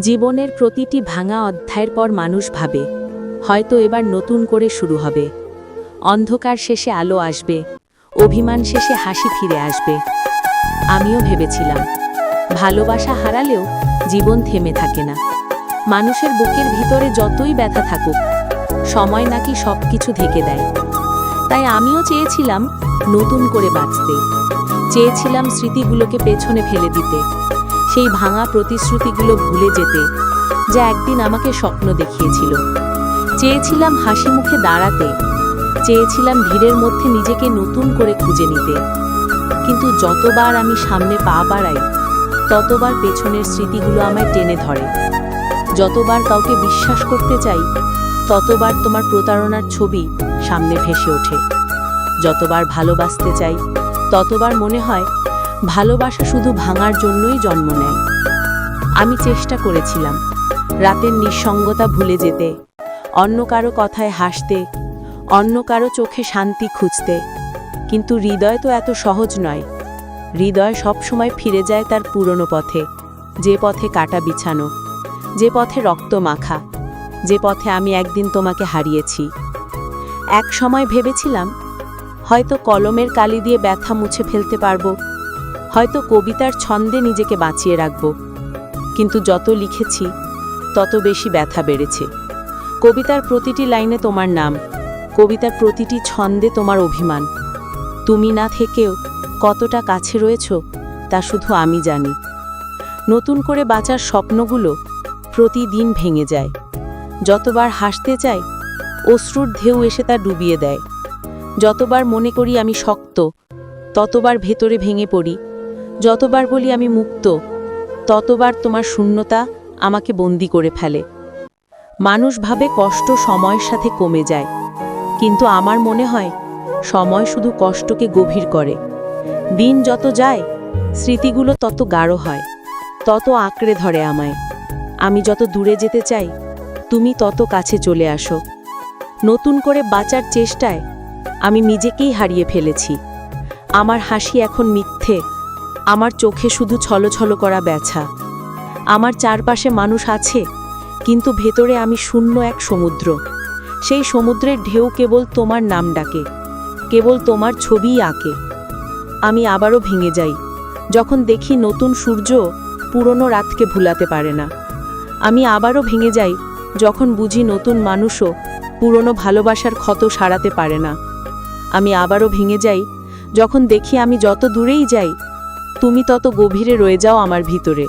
জীবনের প্রতিটি ভাঙা অধ্যায়ের পর মানুষ ভাবে হয়তো এবার নতুন করে শুরু হবে। অন্ধকার শেষে আলো আসবে, অভিমান শেষে হাসি ফিরে আসবে। আমিও ভেবেছিলাম ভালোবাসা হারালেও জীবন থেমে থাকে না। মানুষের বুকের ভিতরে যতই ব্যথা থাকুক, সময় নাকি সবকিছু ঢেকে দেয়। তাই আমিও চেয়েছিলাম নতুন করে বাঁচতে, চেয়েছিলাম স্মৃতিগুলোকে পেছনে ফেলে দিতে, সেই ভাঙা প্রতিশ্রুতিগুলো ভুলে যেতে যা একদিন আমাকে স্বপ্ন দেখিয়েছিল। চেয়েছিলাম হাসি মুখে দাঁড়াতে, চেয়েছিলাম ভিড়ের মধ্যে নিজেকে নতুন করে খুঁজে নিতে। কিন্তু যতবার আমি সামনে পা বাড়াই, ততবার পেছনের স্মৃতিগুলো আমায় টেনে ধরে। যতবার কাউকে বিশ্বাস করতে চাই, ততবার তোমার প্রতারণার ছবি সামনে ভেসে ওঠে। যতবার ভালোবাসতে চাই, ততবার মনে হয় ভালোবাসা শুধু ভাঙার জন্যই জন্ম নেয়। আমি চেষ্টা করেছিলাম রাতের নিঃসঙ্গতা ভুলে যেতে, অন্য কারো কথায় হাসতে, অন্য কারো চোখে শান্তি খুঁজতে। কিন্তু হৃদয় তো এত সহজ নয়। হৃদয় সবসময় ফিরে যায় তার পুরনো পথে, যে পথে কাটা বিছানো, যে পথে রক্ত মাখা, যে পথে আমি একদিন তোমাকে হারিয়েছি। এক সময় ভেবেছিলাম হয়তো কলমের কালি দিয়ে ব্যথা মুছে ফেলতে পারবো, হয়তো কবিতার ছন্দে নিজেকে বাঁচিয়ে রাখব। কিন্তু যত লিখেছি তত বেশি ব্যথা বেড়েছে। কবিতার প্রতিটি লাইনে তোমার নাম, কবিতার প্রতিটি ছন্দে তোমার অভিমান। তুমি না থেকেও কতটা কাছে রয়েছ তা শুধু আমি জানি। নতুন করে বাঁচার স্বপ্নগুলো প্রতিদিন ভেঙে যায়। যতবার হাসতে চাই, অশ্রুর ঢেউ এসে তা ডুবিয়ে দেয়। যতবার মনে করি আমি শক্ত, ততবার ভেতরে ভেঙে পড়ি। যতবার বলি আমি মুক্ত, ততবার তোমার শূন্যতা আমাকে বন্দি করে ফেলে। মানুষ ভাবে কষ্ট সময়ের সাথে কমে যায়, কিন্তু আমার মনে হয় সময় শুধু কষ্টকে গভীর করে। দিন যত যায়, স্মৃতিগুলো তত গাঢ় হয়, তত আঁকড়ে ধরে আমায়। আমি যত দূরে যেতে চাই, তুমি তত কাছে চলে আসো। নতুন করে বাঁচার চেষ্টায় আমি নিজেকেই হারিয়ে ফেলেছি। আমার হাসি এখন মিথ্যে, আমার চোখে শুধু ছলছল করা ব্যথা। আমার চারপাশে মানুষ আছে, কিন্তু ভেতরে আমি শূন্য এক সমুদ্র। সেই সমুদ্রের ঢেউ কেবল তোমার নাম ডাকে, কেবল তোমার ছবিই আঁকে। আমি আবারও ভেঙে যাই যখন দেখি নতুন সূর্য পুরনো রাতকে ভুলাতে পারে না। আমি আবারও ভেঙে যাই যখন বুঝি নতুন মানুষও পুরনো ভালোবাসার ক্ষত সারাতে পারে না। আমি আবারও ভেঙে যাই যখন দেখি আমি যত দূরেই যাই, তুমি তত গভীরে রয়ে যাও আমার ভিতরে।